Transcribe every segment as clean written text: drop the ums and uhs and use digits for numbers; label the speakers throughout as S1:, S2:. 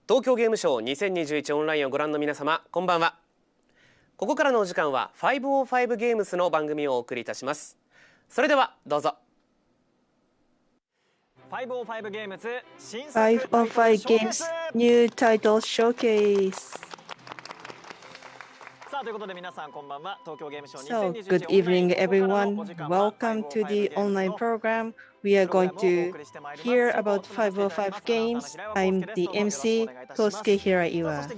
S1: 東京ゲームショウ2021オンラインをご覧の皆様、こんばんは。ここからのお時間は505ゲームスの番組をお送りいたします。それではどうぞ。
S2: 505ゲームズ新作
S3: 505 Games New Title Showcase.
S2: さあということで皆さんこんばんは。東京ゲームショウ
S3: So,
S2: 2021
S3: good evening, everyone. Welcome to the online program. We are going to hear about 505 games. I'm the MC, Kosuke Hiraiwa.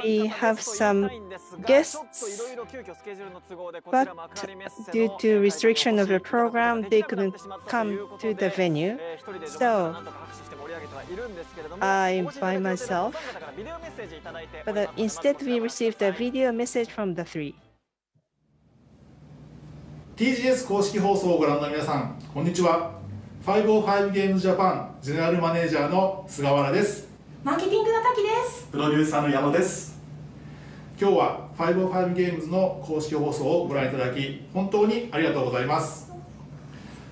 S3: We have some guests, but due to restriction of the program, they couldn't come to the venue. So, I'm by myself, but instead we received a video message from the three.
S4: TGS 公式放送をご覧の皆さん、こんにちは。505ゲームズジャパンゼネラルマネージャーの菅原です。
S5: マーケティングの滝です。
S6: プロデューサーの矢野です。
S4: 今日は505ゲームズの公式放送をご覧いただき、本当にありがとうございます。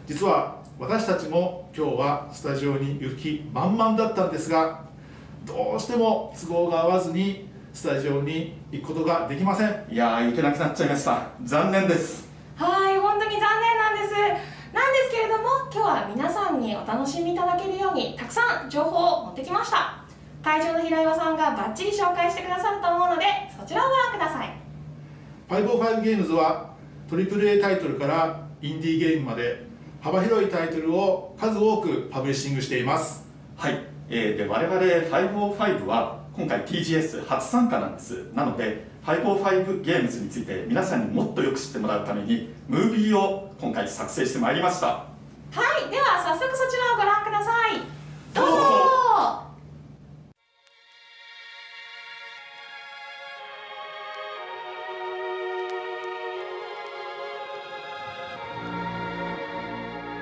S4: 実は私たちも今日はスタジオに行く気満々だったんですが、どうしても都合が合わずにスタジオに行くことができません。
S6: いやー、行けなくなっちゃいました。残念です。
S5: はい、本当に残念なんです。なんですけれども、今日は皆さんにお楽しみいただけるようにたくさん情報を持ってきました。会場の平岩さんがバッチリ紹介してくださると思うので、そちらをご覧ください。
S4: 505ゲームズは AAA タイトルからインディーゲームまで幅広いタイトルを数多くパブリッシングしています。
S6: はい、で我々505は今回 TGS 初参加なんです。なので505ゲームズについて皆さんにもっとよく知ってもらうためにムービーを今回作成してまいりました。
S5: はい、では早速そちらをご覧ください。どうぞ。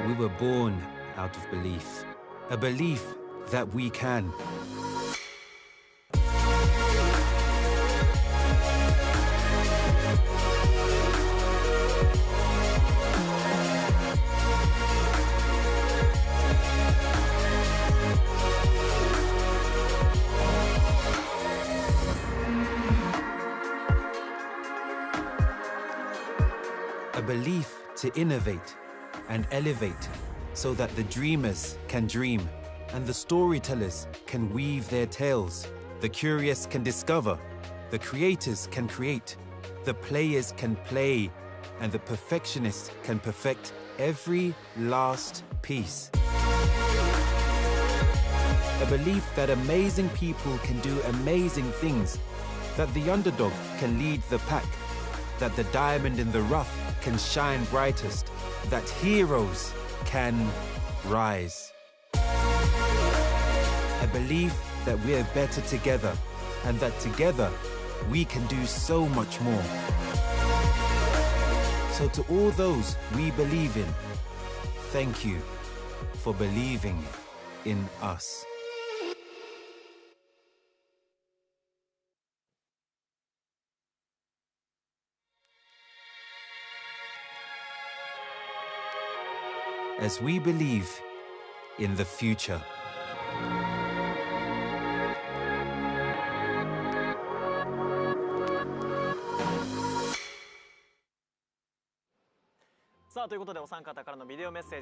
S7: We were born out of belief, a belief that we can. A belief to innovate and elevate so that the dreamers can dream and the storytellers can weave their tales. The curious can discover, the creators can create, the players can play, and the perfectionists can perfect every last piece. A belief that amazing people can do amazing things, that the underdog can lead the pack, that the diamond in the rough can shine brightest, that heroes can rise. A belief that we're better together and that together we can do so much more. So to all those we believe in, thank you for believing in us. As we believe in the future.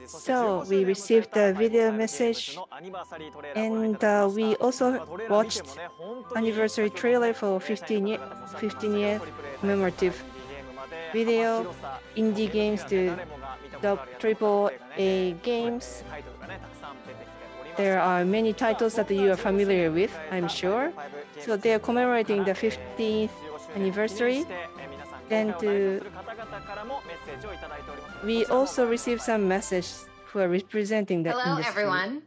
S3: So, we received a video message and we also watched anniversary trailer for 15 year commemorative video, indie games to the AAA games. There are many titles that you are familiar with, I'm sure. So they are commemorating the 15th anniversary. Then we also received some messages who are representing the
S8: Hello,
S3: industry.
S8: everyone.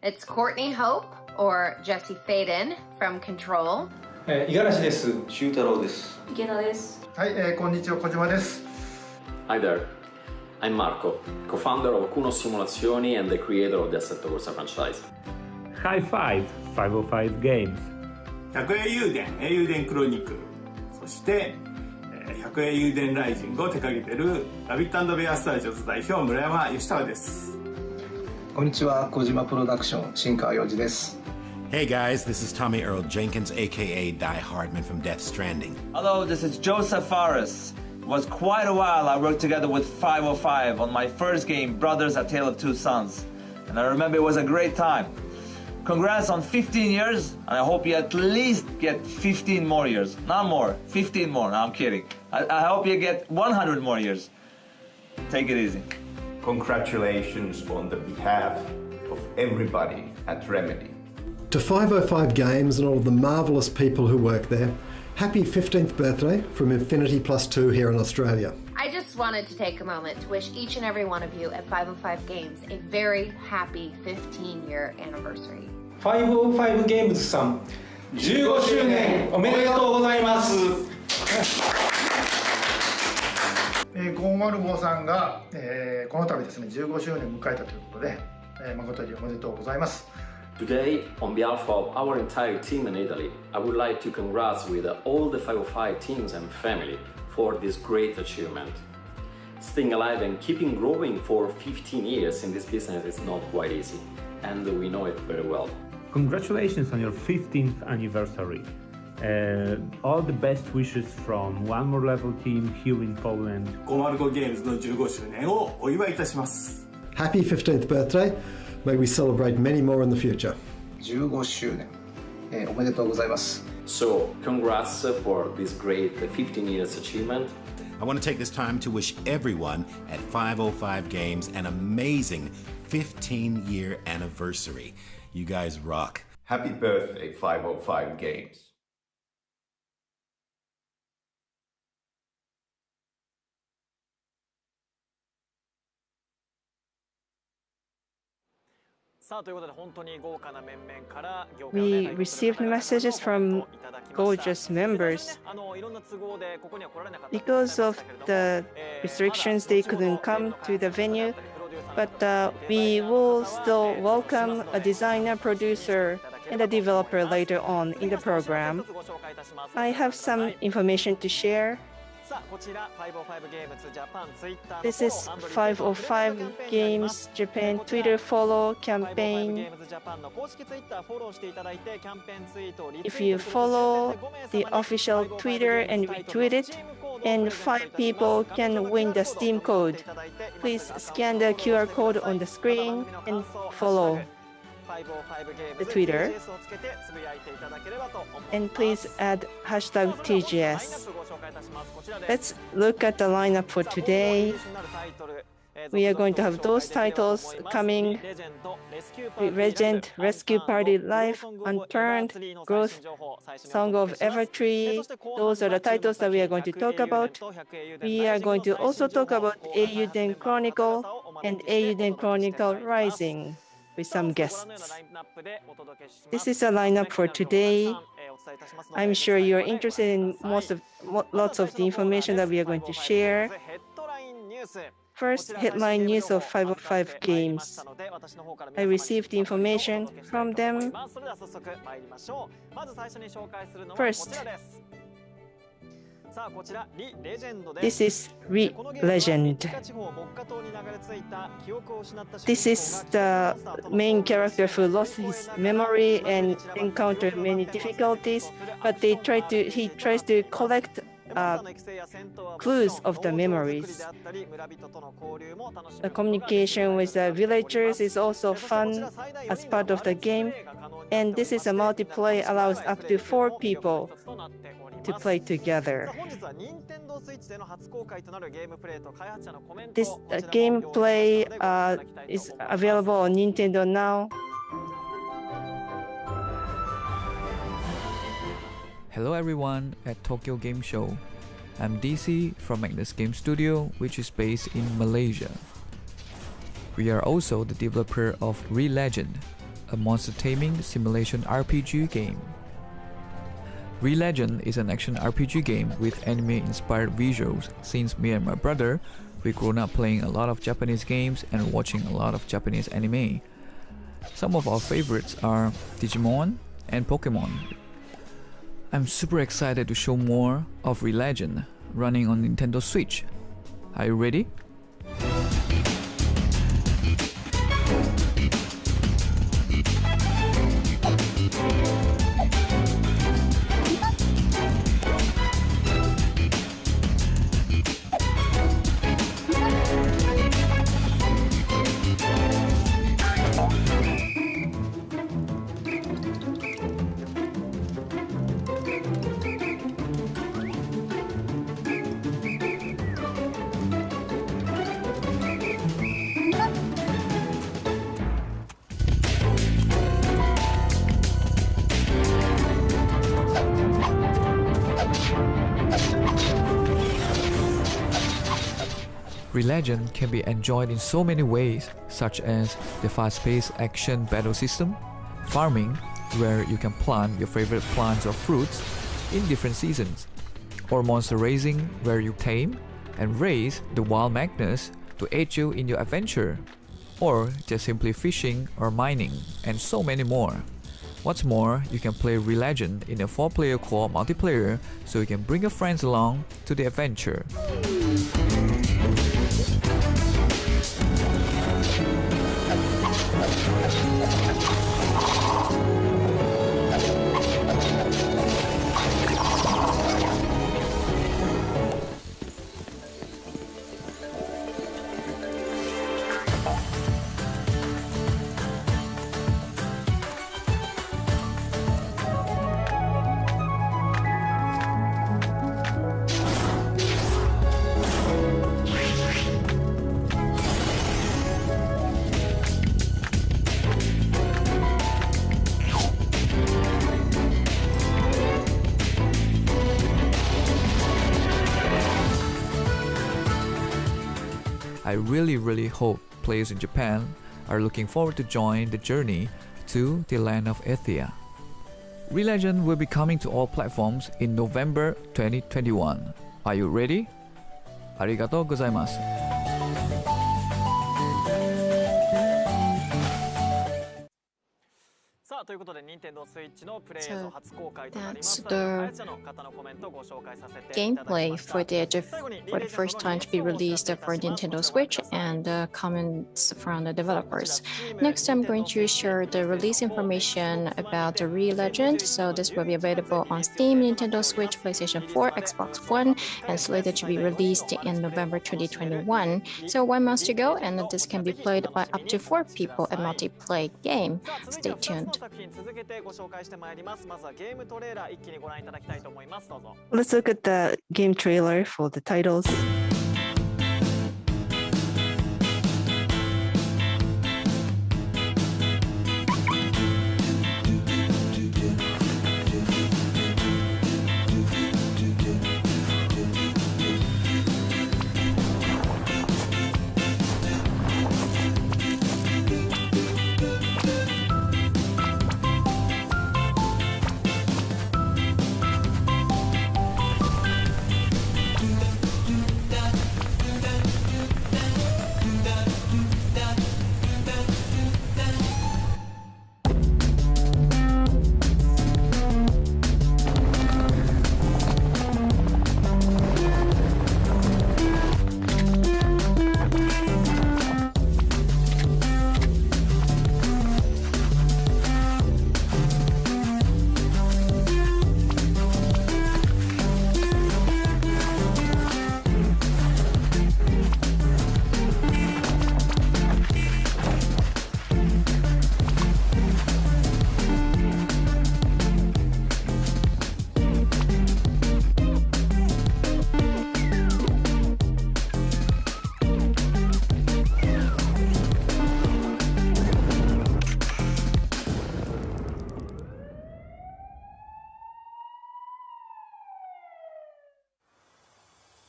S8: It's Courtney Hope or Jesse Faden from Control.
S9: 五十嵐です。修太郎です。
S5: 池田です。
S10: はい、こんにちは、小島です。
S11: Hi there, I'm Marco, co-founder of Kuno Simulazioni and the creator of the Assetto Corsa franchise.
S12: High Five 505 Games.
S13: 百英雄伝、英雄伝クロニクル、そして百英雄伝ライジングを手掛けているラビット&ベアスタジオズ代表村山義孝です。
S10: こんにちは、小島プロダクション新川洋二です。
S14: Hey guys, this is Tommy Earl Jenkins, aka Die Hardman from Death Stranding.
S15: Hello, this is Joseph Fares. It was quite a while I worked together with 505 on my first game, Brothers: A Tale of Two Sons. And I remember it was a great time. Congrats on 15 years, and I hope you at least get 15 more years. Not more, 15 more, no, I'm kidding. I hope you get 100 more years. Take it easy.
S16: Congratulations on the behalf of everybody at Remedy.
S17: To 505 Games and all of the marvellous people who work there, happy 15th birthday from Infinity Plus 2 here in Australia.
S8: I just wanted to take a moment to wish each and every one of you at 505 Games a very happy 15-year anniversary.
S9: 505 ゲームズさん、15周年おめでとうございます。
S10: 505さんが、この度ですね、15周年を迎えたということで、誠におめでとうございます。
S11: Today, on behalf of our entire team in Italy, I would like to congratulate all the 505 teams and family for this great achievement. Staying alive and keeping growing for 15 years in this business is not quite easy, and we know it very well.
S12: Congratulations on your 15th anniversary. All the best wishes from One More Level team here in Poland.
S13: 505 ゲームズの15周年をお祝いいたします。
S17: Happy 15th birthday. May we celebrate many more in the future.
S10: 15周年、おめでとうございます。
S11: So, congrats for this great 15 years achievement.
S14: I want to take this time to wish everyone at 505 Games an amazing 15-year anniversary. You guys rock.
S16: Happy birthday, 505 Games.
S2: さあということで本当に豪華な面々から業界
S3: We received messages from gorgeous members. Because of the restrictions, they couldn't come to the venue, but we will still welcome a designer, producer, and a developer later on in the program. I have some information to share. This is 505 Games Japan Twitter follow campaign. If you follow the official Twitter and retweet it, and 5 people can win the Steam code. Please scan the QR code on the screen and follow the Twitter. And please add hashtag TGS. Let's look at the lineup for today. We are going to have those titles coming: Legend, Rescue Party Life, Unturned, Growth, Song of Evertree. Those are the titles that we are going to talk about. We are going to also talk about Eiyuden Chronicle and Eiyuden Chronicle Rising with some guests. This is a lineup for today. I'm sure you're interested in lots of the information that we are going to share. First, headline news of 505 Games. I received the information from them. First, this is Legend. This is the main character who lost his memory and encountered many difficulties, but he tries to collect clues of the memories. The communication with the villagers is also fun as part of the game, and this is a multiplayer, allows up to 4 people to play together. This gameplay is available on Nintendo now.
S18: Hello everyone at Tokyo Game Show. I'm DC from Magnus Game Studio, which is based in Malaysia. We are also the developer of Re-Legend, a monster taming simulation RPG game. Re-Legend is an action RPG game with anime-inspired visuals. Since me and my brother, we grown up playing a lot of Japanese games and watching a lot of Japanese anime. Some of our favorites are Digimon and Pokemon. I'm super excited to show more of Re-Legend running on Nintendo Switch. Are you ready? Relegend can be enjoyed in so many ways, such as the fast-paced action battle system, farming, where you can plant your favorite plants or fruits in different seasons, or monster raising, where you tame and raise the wild magnus to aid you in your adventure, or just simply fishing or mining, and so many more. What's more, you can play Relegend in a 4-player co-op multiplayer, so you can bring your friends along to the adventure. I really hope players in Japan are looking forward to join the journey to the land of Eithia. Relegend will be coming to all platforms in November 2021. Are you ready? Arigatou gozaimasu.
S2: ということで、任天堂スイッチのプレイ映像初公開となります。
S19: That's the gameplay footage for the first time to be released for Nintendo Switch and comments from the developers. Next, I'm going to share the release information about the Relegend. So this will be available on Steam, Nintendo Switch, PlayStation 4, Xbox One, and slated to be released in November 2021. So 1 month to go, and this can be played by up to 4 people a multiplayer game. Stay tuned.
S3: Let's look at the game trailer for the titles.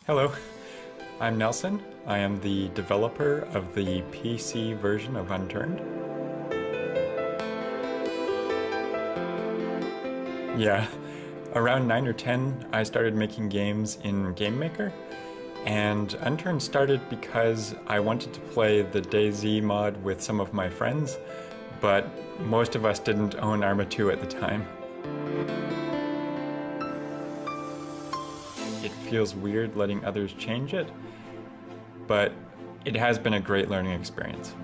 S20: Hello, I'm Nelson. I am the developer of the PC version of Unturned. Yeah, around 9 or 10, I started making games in Game Maker, and Unturned started because I wanted to play the DayZ mod with some of my friends, but most of us didn't own Arma 2 at the time. It feels weird letting others change it, but it has been a great learning experience.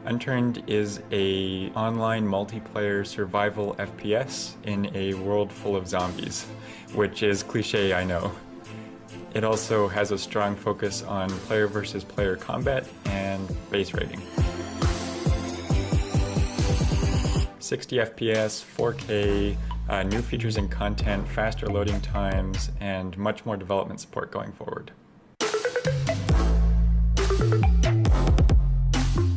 S20: Unturned is an online multiplayer survival FPS in a world full of zombies, which is cliché, I know. It also has a strong focus on player versus player combat and base rating. 60 FPS, 4K, new features and content, faster loading times, and much more development support going forward.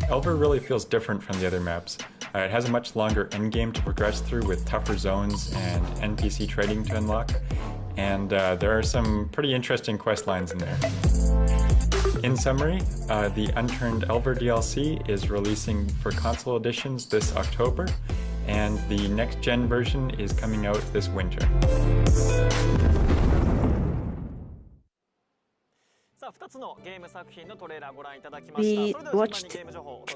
S20: Elver really feels different from the other maps. It has a much longer endgame to progress through with tougher zones and NPC trading to unlock, and there are some pretty interesting quest lines in there. In summary, the Unturned Elver DLC is releasing for console editions this October, and the next-gen version is coming out this winter.
S3: We watched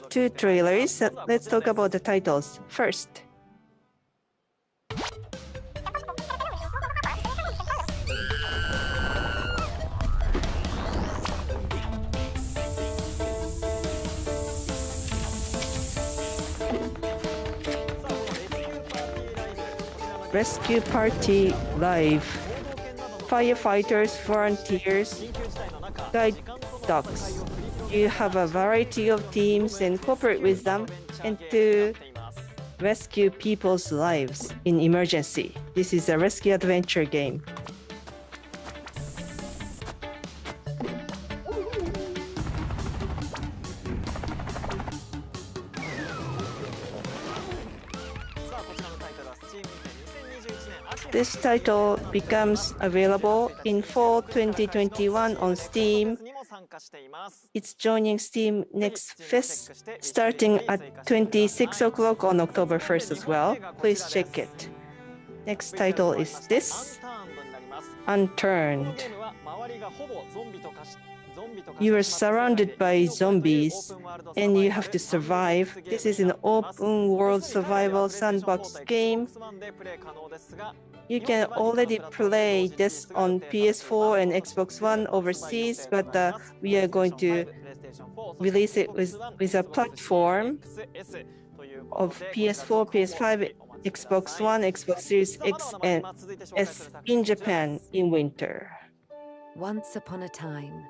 S3: 2 trailers. Let's talk about the titles. First, Rescue Party Live. Firefighters, volunteers, guide dogs. You have a variety of teams and cooperate with them and to rescue people's lives in emergency. This is a rescue adventure game. This title becomes available in fall 2021 on Steam. It's joining Steam next fest, starting at 26 o'clock on October 1st as well. Please check it. Next title is this, Unturned. You are surrounded by zombies and you have to survive. This is an open world survival sandbox game. You can already play this on PS4 and Xbox One overseas, but we are going to release it with a platform of PS4, PS5, Xbox One, Xbox Series X and S in Japan in winter.
S21: Once upon a time,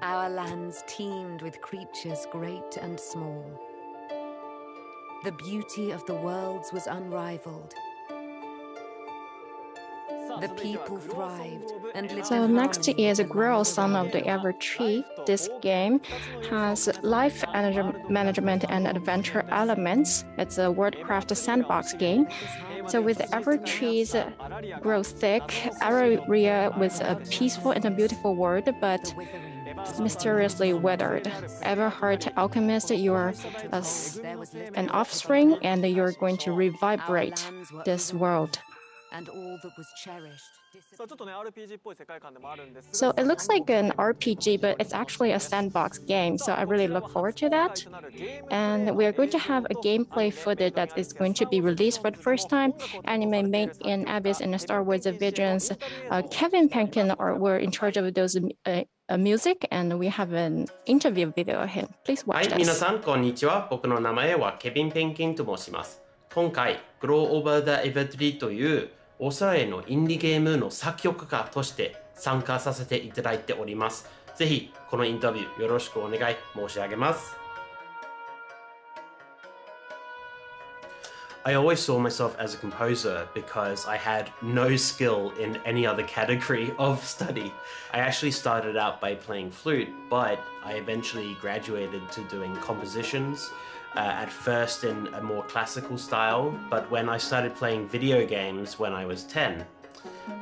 S21: our lands teemed with creatures great and small. The beauty of the worlds was unrivaled. The people thrived and lived.
S19: So next is Grow, Son of the Evertree. This game has life management and adventure elements. It's a WordCraft sandbox game. So with Evertrees grow thick, area with a peaceful and a beautiful world, but mysteriously weathered. Everheart Alchemist, you're an offspring and you're going to revibrate this world.
S21: And all that was cherished.
S19: So it looks like an RPG, but it's actually a sandbox game. So I really look forward to that. And we are going to have a gameplay footage that is going to be released for the first time. Anime Made in Abyss and Star Wars Visions. Kevin Penkin were in charge of those music, and we have an interview video of him. Please watch this.
S1: 皆さんこんにちは。僕の名前はケビン・ペンキンと申します。今回 Grow Over the Evertree というオーストラリアのインディゲームの作曲家として参加させていただいております。ぜひこのインタビューよろしくお願い申し上げます。I always saw myself as a composer because I had no skill in any other category of study. I actually started out by playing flute, but I eventually graduated to doing compositions. At first in a more classical style, but when I started playing video games when I was 10,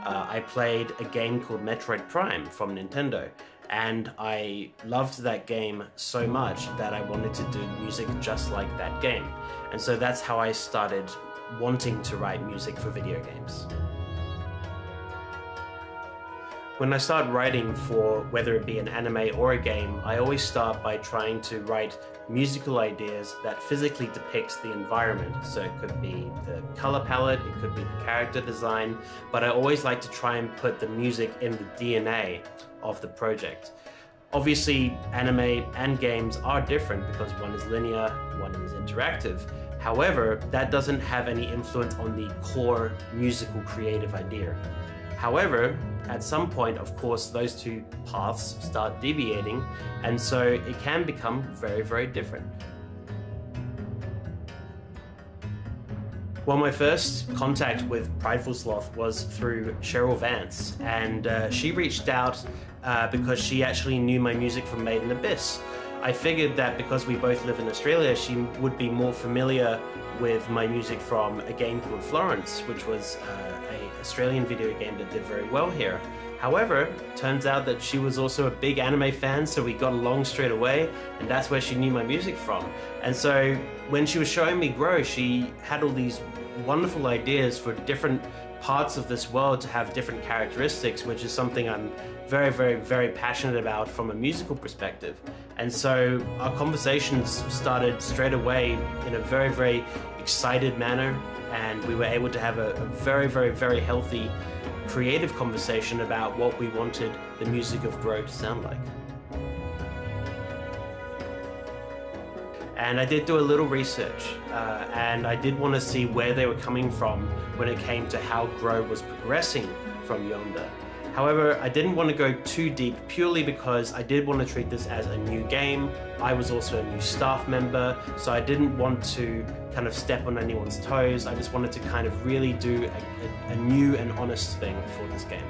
S1: I played a game called Metroid Prime from Nintendo, and I loved that game so much that I wanted to do music just like that game. And so that's how I started wanting to write music for video games. When I start writing for whether it be an anime or a game, I always start by trying to write musical ideas that physically depicts the environment. So it could be the color palette, it could be the character design, but I always like to try and put the music in the DNA of the project. Obviously, anime and games are different because one is linear, one is interactive. However, that doesn't have any influence on the core musical creative idea. However, at some point, of course, those two paths start deviating, and so it can become very, very different. Well, my first contact with Prideful Sloth was through Cheryl Vance, and she reached out because she actually knew my music from Made in Abyss. I figured that because we both live in Australia, she would be more familiar with my music from a game called Florence, which was Australian video game that did very well here. However, turns out that she was also a big anime fan, so we got along straight away, and that's where she knew my music from. And so when she was showing me Grow, she had all these wonderful ideas for different parts of this world to have different characteristics, which is something I'm very, very, very passionate about from a musical perspective. And so our conversations started straight away in a very, very excited manner, and we were able to have a very, very, very healthy creative conversation about what we wanted the music of Grow to sound like. And I did do a little research, and I did want to see where they were coming from when it came to how Grow was progressing from Yonder. However, I didn't want to go too deep purely because I did want to treat this as a new game. I was also a new staff member, so I didn't want to kind of step on anyone's toes. I just wanted to kind of really do a new and honest thing for this game.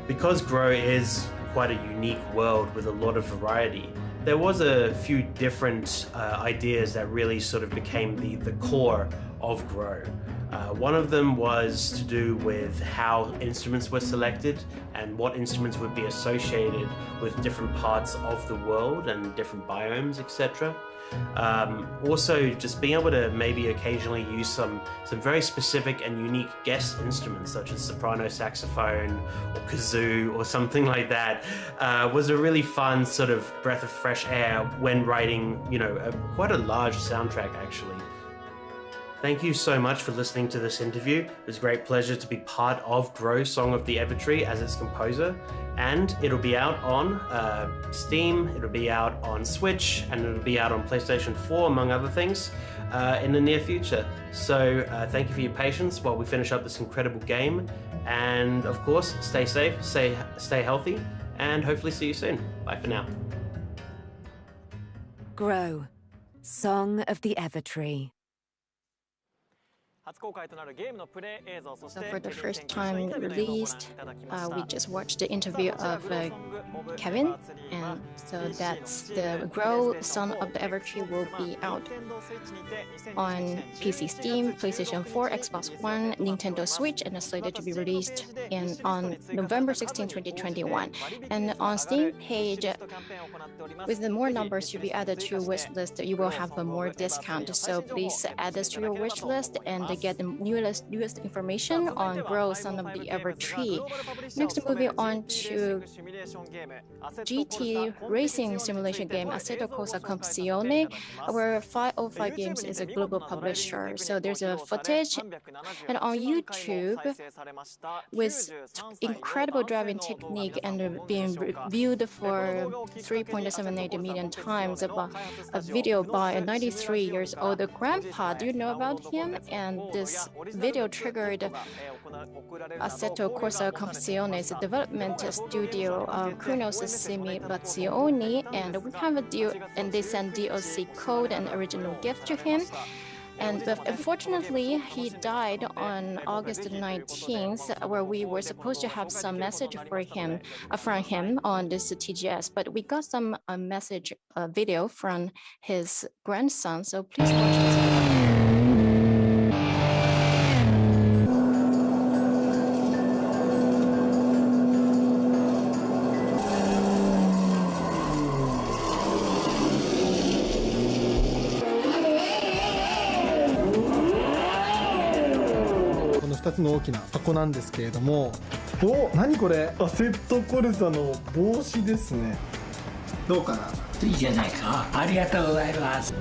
S1: Because Grow is quite a unique world with a lot of variety, there was a few different ideas that really sort of became the core of Grow. One of them was to do with how instruments were selected and what instruments would be associated with different parts of the world and different biomes, etc. Also, just being able to maybe occasionally use some very specific and unique guest instruments such as soprano saxophone or kazoo or something like that was a really fun sort of breath of fresh air when writing, you know, quite a large soundtrack actually. Thank you so much for listening to this interview. It was a great pleasure to be part of Grow Song of the Evertree as its composer, and it'll be out on Steam, it'll be out on Switch, and it'll be out on PlayStation 4, among other things, in the near future. So thank you for your patience while we finish up this incredible game, and of course, stay safe, stay healthy, and hopefully see you soon. Bye for now.
S21: Grow, Song of the Evertree.
S19: So for the first time released, we just watched the interview of Kevin, and so that's the Grow Song of the Evertree will be out on PC, Steam, PlayStation 4, Xbox One, Nintendo Switch, and is slated to be released on November 16, 2021. And on Steam page, with the more numbers to be added to your wish list, you will have a more discount. So please add this to your wish list and get the newest information on Grow Song of the Evertree. Next, moving on to GT racing simulation game Assetto Corsa Competizione, where 505 Games is a global publisher. So there's a footage, and on YouTube, with incredible driving technique and being viewed for 3.78 million times, a video by a 93 years old grandpa. Do you know about him? And this video triggered Assetto Corsa Competizione's development studio, Chronicles Bazzioni, and we have a deal, and they sent DLC code and original gift to him. And unfortunately, he died on August 19th, where we were supposed to have some message for him, from him on this TGS, but we got some message video from his grandson. So please watch this video.
S4: 2つの大きな箱なんですけれども、お、何これ？アセットコルサの帽子ですね。どうかな？
S22: いいじゃないか。ありがとうございます。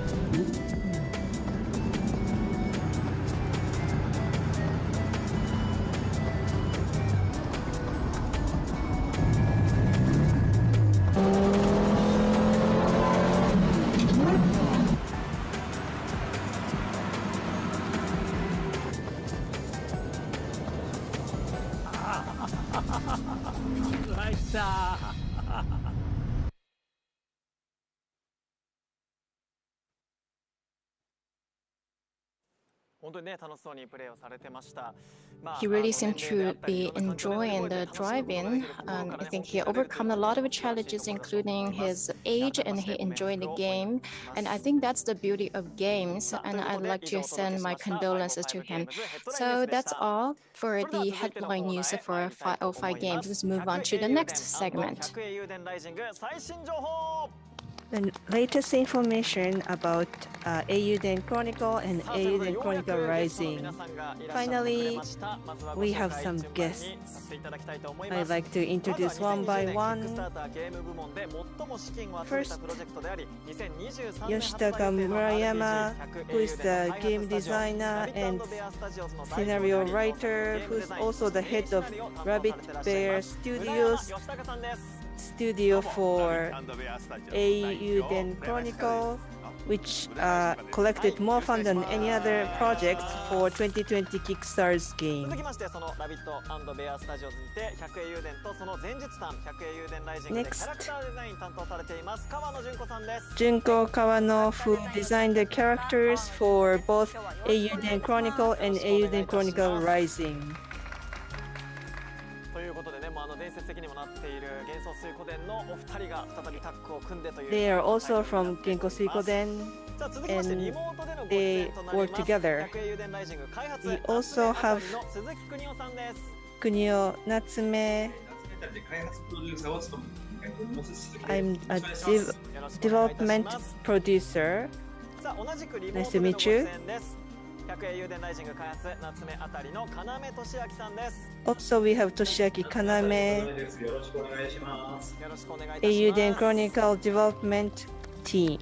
S19: He really seemed to be enjoying the driving, and I think he overcome a lot of challenges, including his age, and he enjoyed the game. And I think that's the beauty of games, and I'd like to send my condolences to him. So that's all for the headline news for 505 Games. Let's move on to the next segment.
S3: The latest information about Eiyuden Chronicle and Eiyuden Chronicle Rising. Finally, we have some guests. I'd like to introduce one by one. First, Yoshitaka Murayama, who is the game designer and scenario writer, who's also the head of Rabbit Bear Studio for Eiyuden Chronicle, which collected more funds than any other projects for 2020 Kickstarter's game. Next, Junko Kawano, who designed the characters for both Eiyuden Chronicle and Eiyuden Chronicle Rising. They are also from Genko Suikoden, and they work together. We also have Kunio Natsume. I'm a development producer. Nice to meet you. Also, we have Toshiaki Kaname, Eiyuden Chronicle development team.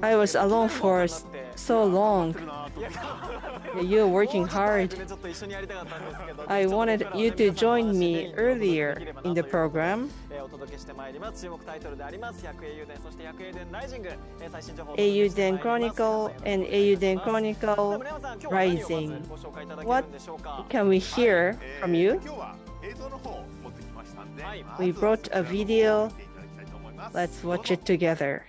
S3: I was alone for so long. You're working hard. I wanted you to join me earlier in the program. Eiyuden Chronicle and Eiyuden Chronicle Rising. What can we hear from you? We brought a video. Let's watch it together.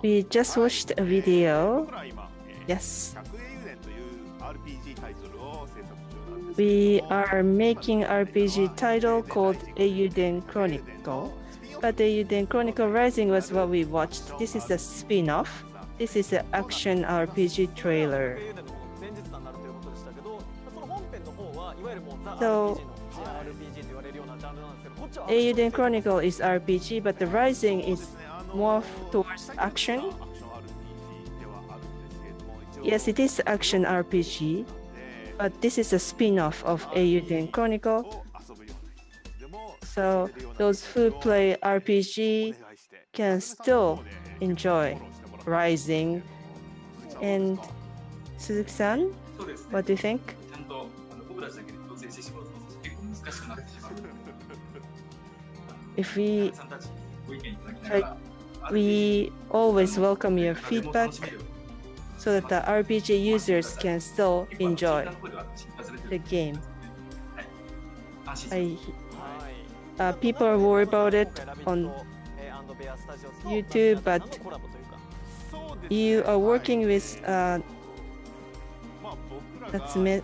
S3: We just watched a video. Yes. We are making RPG title called Eiyuden Chronicle. But Eiyuden Chronicle Rising was what we watched. This is a spin-off. This is an action RPG trailer. So Eiyuden Chronicle is RPG, but the Rising is more towards action. Yes, it is action RPG, but this is a spin-off of Eiyuden Chronicle. So those who play RPG can still enjoy Rising. And Suzuki-san, what do you think? If we always welcome your feedback so that the RPG users can still enjoy the game. People are worried about it on YouTube, but you are working with Natsume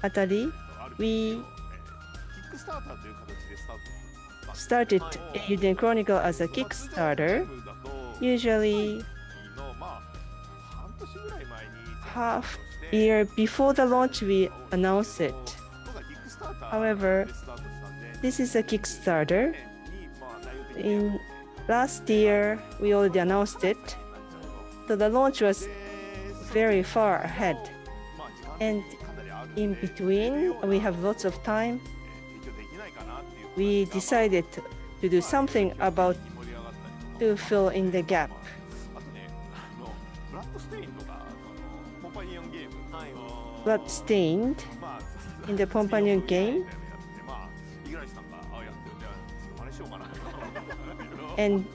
S3: Atari. We started Eiyuden Chronicle as a Kickstarter. Usually half year before the launch we announce it. However, this is a Kickstarter. In last year we already announced it. So the launch was very far ahead. And in between we have lots of time. We decided to do something about to fill in the gap. Bloodstained in the companion game. And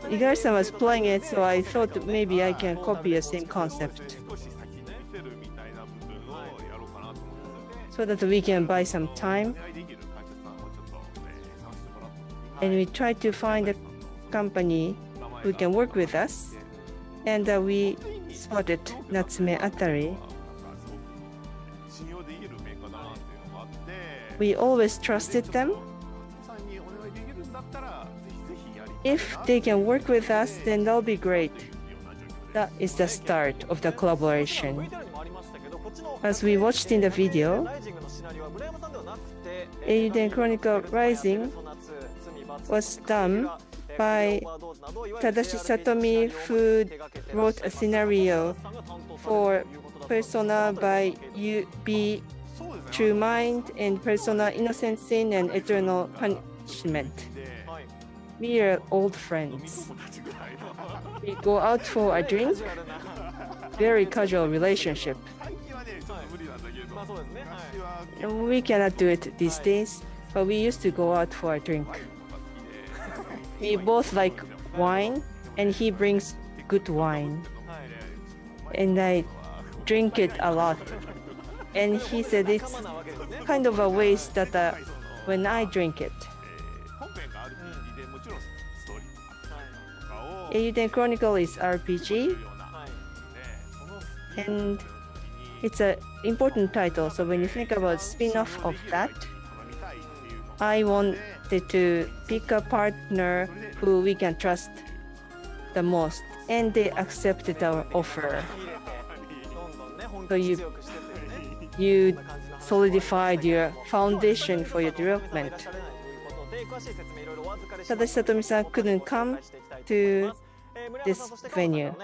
S3: Igarashi-san was playing it, so I thought maybe I can copy the same concept, so that we can buy some time. And we tried to find a company who can work with us, and we spotted Natsume Atari. We always trusted them. If they can work with us, then that'll be great. That is the start of the collaboration. As we watched in the video, Eiyuden Chronicle Rising was done by Tadashi Satomi, who wrote a scenario for Persona by UB True Mind and Persona Innocent Sin and Eternal Punishment. We are old friends. We go out for a drink, very casual relationship. And we cannot do it these days, but we used to go out for a drink. We both like wine, and he brings good wine. And I drink it a lot. And he said it's kind of a waste that when I drink it. Eiyuden Chronicle is RPG, and it's an important title. So when you think about spin-off of that, I wanted to pick a partner who we can trust the most, and they accepted our offer. So you solidified your foundation for your development. Tadashi Satomi-san couldn't come to this venue.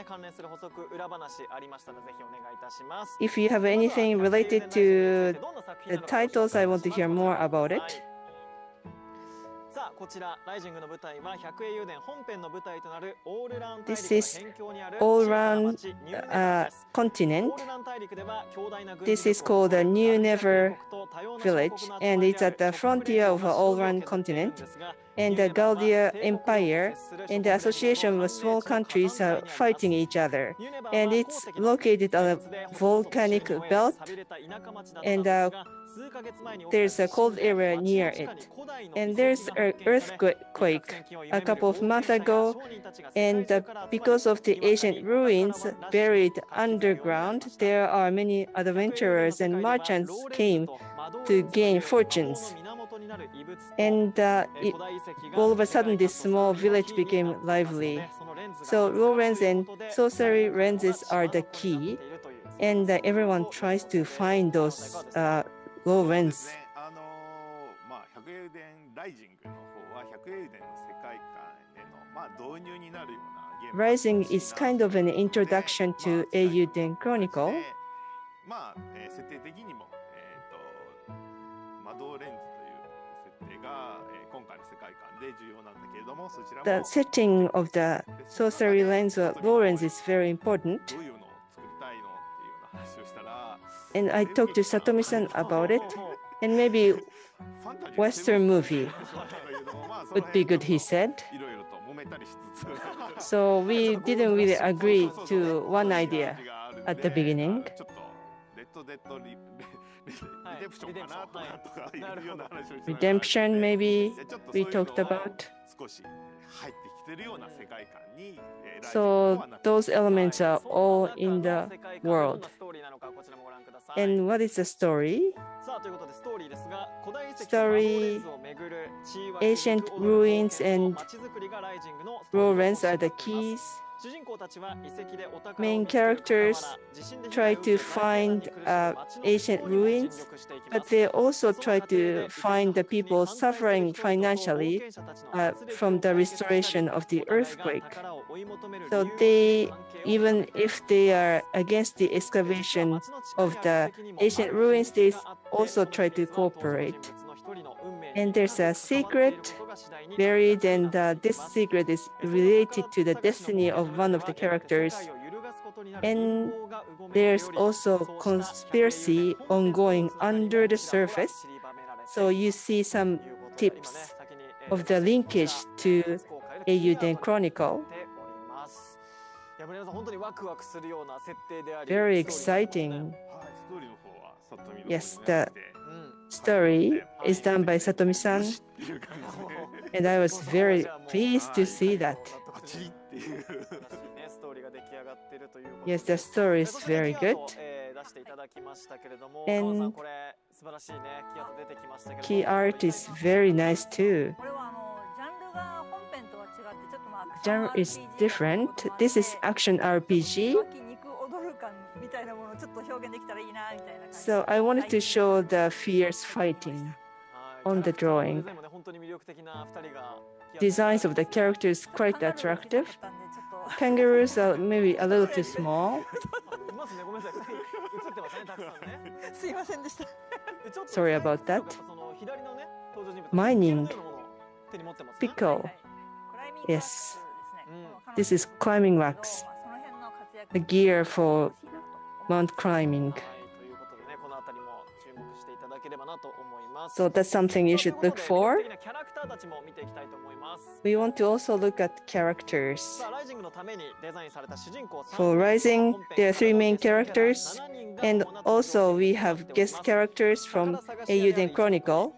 S3: If you have anything related to the titles, I want to hear more about it. This is all-round continent. This is called the New Never Village, and it's at the frontier of an all-round continent. And the Galdia Empire and the association of small countries are fighting each other. And it's located on a volcanic belt, and there's a cold area near it. And there's an earthquake a couple of months ago, and because of the ancient ruins buried underground, there are many adventurers and merchants came to gain fortunes. And all of a sudden, this small village became lively. So Lorens and sorcery lenses are the key, and everyone tries to find those Lorens. Rising is kind of an introduction to Eiyuden Chronicle. The setting of the sorcery lens or Lawrence is very important. And I talked to Satomi-san about it, and maybe Western movie would be good, he said. So we didn't really agree to one idea at the beginning. Redemption, maybe we talked about. So those elements are all in the world. And what is the story? Story, ancient ruins and Lawrence are the keys. Main characters try to find ancient ruins, but they also try to find the people suffering financially from the restoration of the earthquake. So they, even if they are against the excavation of the ancient ruins, they also try to cooperate. And there's a secret buried, and this secret is related to the destiny of one of the characters. And there's also conspiracy ongoing under the surface. So you see some tips of the linkage to Eiyuden Chronicle. Very exciting. Yes, the story is done by Satomi-san, and I was very pleased to see that. Yes, the story is very good. And key art is very nice too. Genre is different. This is action RPG. So I wanted to show the fierce fighting on the drawing. Designs of the characters quite attractive. Kangaroos are maybe a little too small. Sorry about that. Mining. Pickle. Yes. This is climbing wax. A gear for mount climbing. So that's something you should look for. We want to also look at characters. For Rising, there are 3 main characters, and also we have guest characters from Eiyuden Chronicle.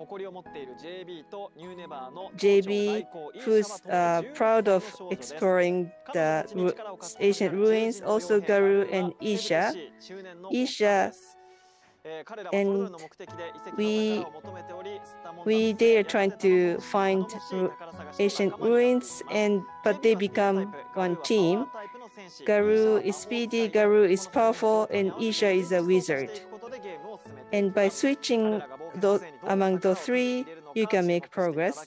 S3: JB, who's proud of exploring the ancient ruins, also Garu and Isha. And they are trying to find ancient ruins, but they become one team. Garu is speedy, Garu is powerful, and Isha is a wizard. And by switching among the 3, you can make progress.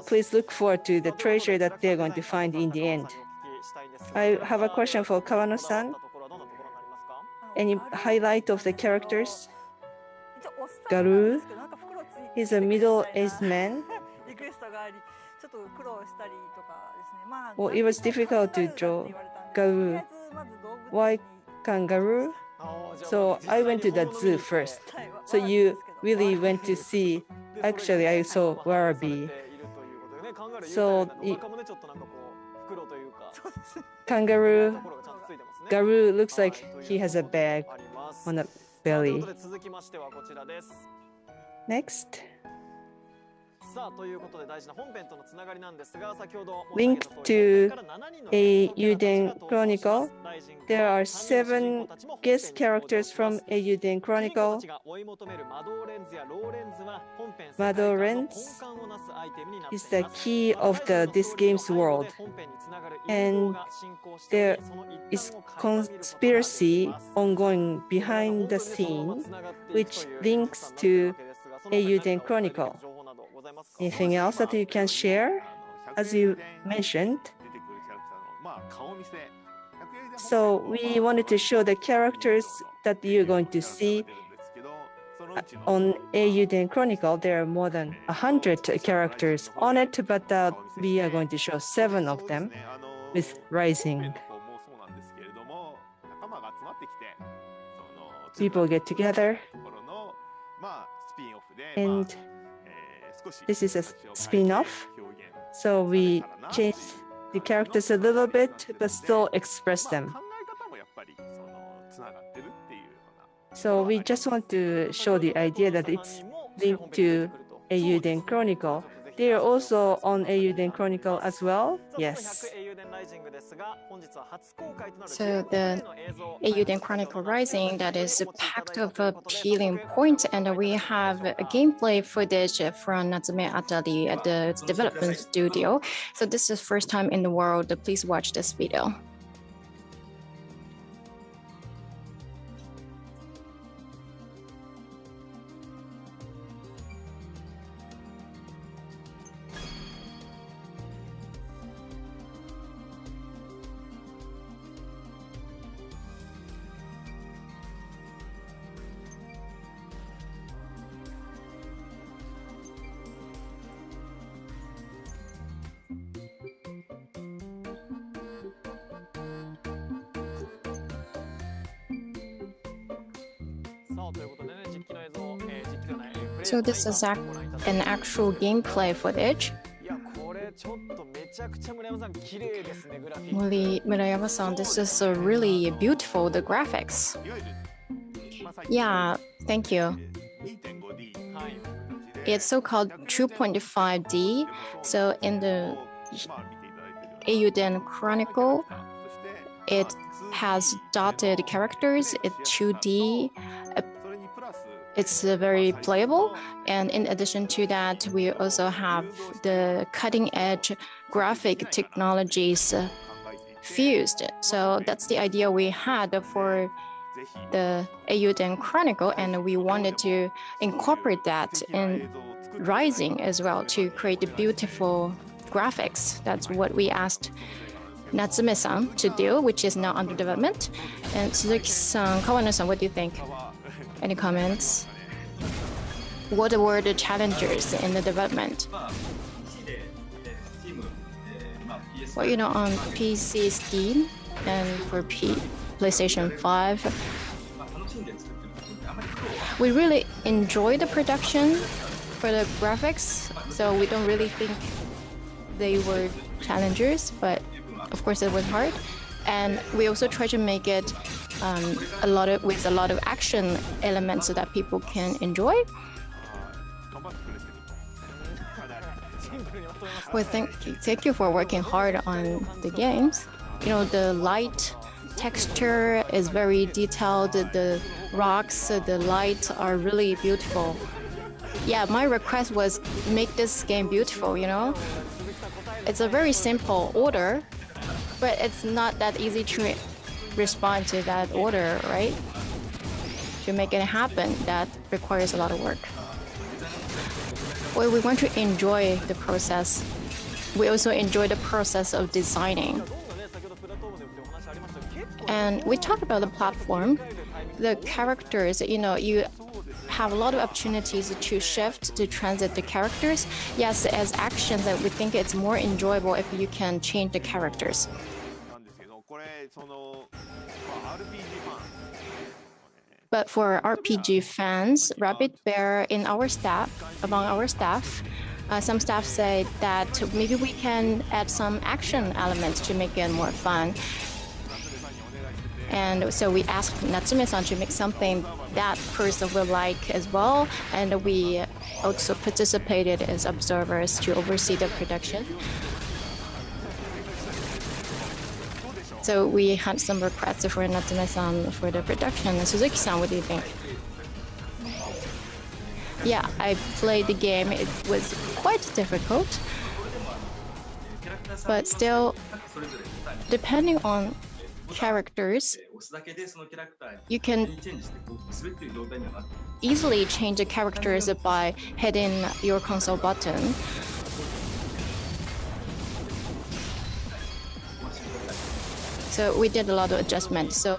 S3: Please look forward to the treasure that they're going to find in the end. I have a question for Kawano-san. Any highlight of the characters? Garu, he's a middle-aged man. Well, it was difficult to draw Garu. Why kangaroo? So I went to the zoo first. So you really went to see. Actually, I saw Warabi. So kangaroo. Garu looks like he has a bag on the belly. Next. Linked to Eiyuden Chronicle, there are 7 guest characters from Eiyuden Chronicle. Madolens is the key of this game's world, and there is conspiracy ongoing behind the scene, which links to Eiyuden Chronicle. Anything else that you can share? As you mentioned, so we wanted to show the characters that you're going to see on Eiyuden Chronicle, there are more than 100 characters on it, but we are going to show 7 of them with Rising. People get together, and this is a spin-off. So we change the characters a little bit, but still express them. So we just want to show the idea that it's linked to Eiyuden Chronicle. They are also on Eiyuden Chronicle as well. Yes.
S19: So the Eiyuden Chronicle Rising, that is packed of appealing points, and we have a gameplay footage from Natsume Atari at the development studio. So this is first time in the world. Please watch this video. So this is an actual gameplay footage. Murayama-san, this is really beautiful, the graphics. Yeah, thank you. It's so-called 2.5D. So in the Eiyuden Chronicle, it has dotted characters, it's 2D. It's very playable, and in addition to that, we also have the cutting-edge graphic technologies fused. So that's the idea we had for the Eiyuden Chronicle, and we wanted to incorporate that in Rising as well to create the beautiful graphics. That's what we asked Natsume-san to do, which is now under development. And Suzuki-san, Kawano-san, what do you think? Any comments? What were the challenges in the development? Well, you know, on PC, Steam, and for PlayStation 5, we really enjoy the production for the graphics, so we don't really think they were challengers, but of course it was hard. And we also try to make it with a lot of action elements so that people can enjoy. Well, thank you for working hard on the games. You know, the light texture is very detailed. The rocks, the lights are really beautiful. Yeah, my request was make this game beautiful, you know? It's a very simple order, but it's not that easy to respond to that order, right? To make it happen, that requires a lot of work. Well, we want to enjoy the process. We also enjoy the process of designing. And we talk about the platform, the characters, you know, you have a lot of opportunities to shift, to transit the characters. Yes, as actions, that we think it's more enjoyable if you can change the characters. But for RPG fans, Rabbit Bear in our staff, among our staff, some staff say that maybe we can add some action elements to make it more fun. And so we asked Natsume-san to make something that person will like as well. And we also participated as observers to oversee the production. So we had some requests for Natsume-san for the production. Suzuki-san, what do you think? Yeah, I played the game. It was quite difficult. But still, depending on characters, you can easily change the characters by hitting your console button. So we did a lot of adjustments. So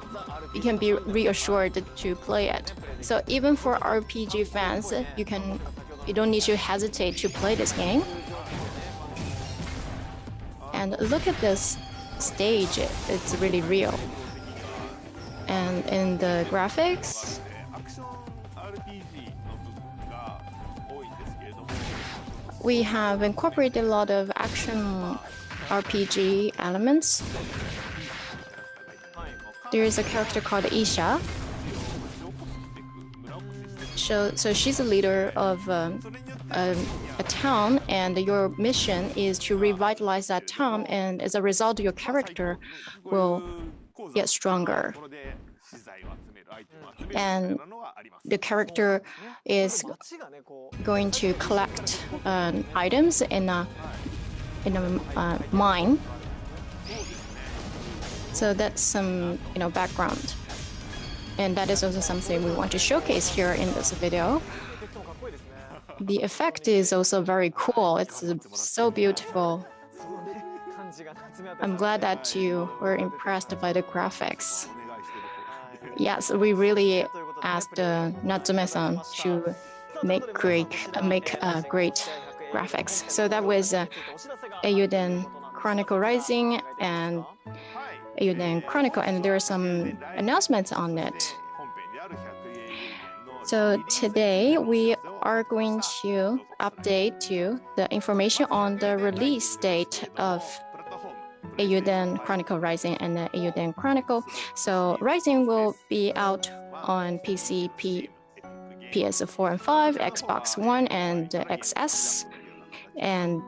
S19: you can be reassured to play it. So even for RPG fans, you don't need to hesitate to play this game. And look at this stage, it's really real. And in the graphics, we have incorporated a lot of action RPG elements. There is a character called Isha. So she's a leader of a town, and your mission is to revitalize that town, and as a result, your character will get stronger. And the character is going to collect items in a mine. So that's some background, and that is also something we want to showcase here in this video. The effect is also very cool. It's so beautiful. I'm glad that you were impressed by the graphics. Yes, we really asked Natsume-san to make great graphics. So that was Eiyuden Chronicle Rising and Eiyuden Chronicle, and there are some announcements on it. So today we are going to update you the information on the release date of Eiyuden Chronicle Rising and Eiyuden Chronicle. So Rising will be out on PC, PS4 and 5, Xbox One and XS. And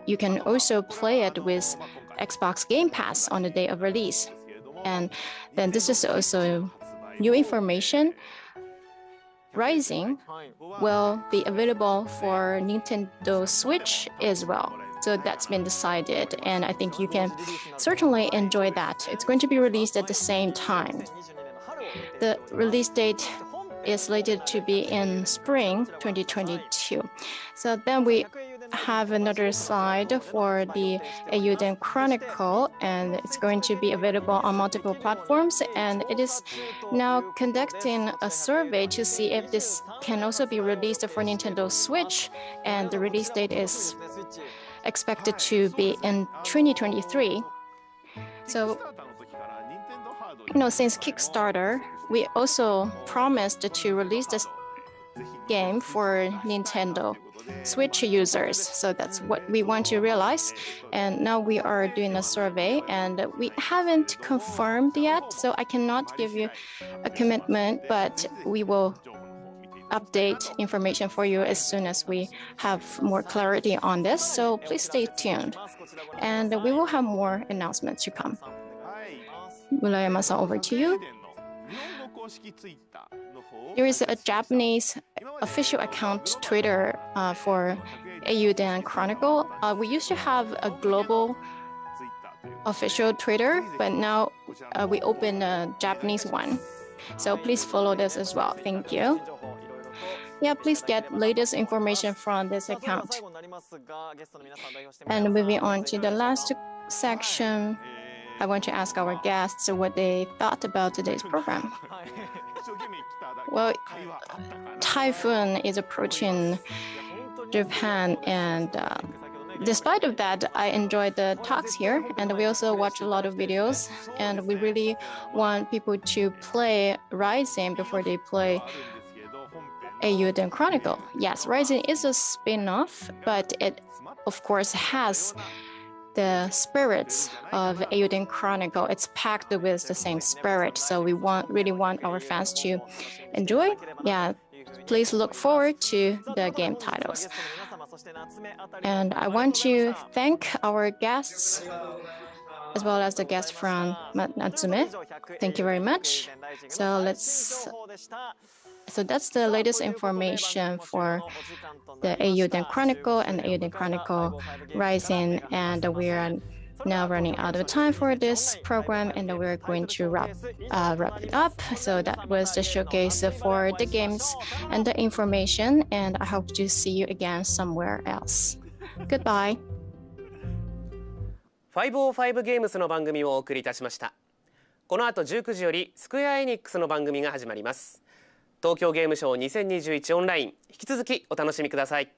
S19: you can also play it with Xbox Game Pass on the day of release. And then this is also new information. Rising will be available for Nintendo Switch as well. So that's been decided, and I think you can certainly enjoy that. It's going to be released at the same time. The release date is slated to be in spring 2022. So then we have another side for the Eiyuden Chronicle, and it's going to be available on multiple platforms, and it is now conducting a survey to see if this can also be released for Nintendo Switch, and the release date is expected to be in 2023. So, since Kickstarter, we also promised to release this game for Nintendo Switch users. So that's what we want to realize. And now we are doing a survey, and we haven't confirmed yet, so I cannot give you a commitment, but we will update information for you as soon as we have more clarity on this. So please stay tuned, and we will have more announcements to come. Murayama-san, over to you. There is a Japanese official account Twitter for Eiyuden Chronicle. We used to have a global official Twitter, but now we open a Japanese one. So please follow this as well. Thank you. Yeah, please get latest information from this account. And moving on to the last section, I want to ask our guests what they thought about today's program. Well, typhoon is approaching Japan, and despite of that, I enjoyed the talks here, and we also watch a lot of videos, and we really want people to play Rising before they play Eiyuden Chronicle. Yes, Rising is a spin-off, but it, of course, has the spirits of Eiyuden Chronicle. It's packed with the same spirit, so we really want our fans to enjoy. Yeah, please look forward to the game titles. And I want to thank our guests, as well as the guest from Natsume. Thank you very much. So that's the latest information for the Eiyuden Chronicle and Eiyuden Chronicle Rising, and we are now running out of time for this program, and we're going to wrap it up. So that was the showcase for the games and the information, and I hope to see you again somewhere else. Goodbye.
S6: 505ゲームスの番組をお送りいたしました。この後19時よりスクエアエニックスの番組が始まります。東京ゲームショウ2021オンライン、引き続きお楽しみください。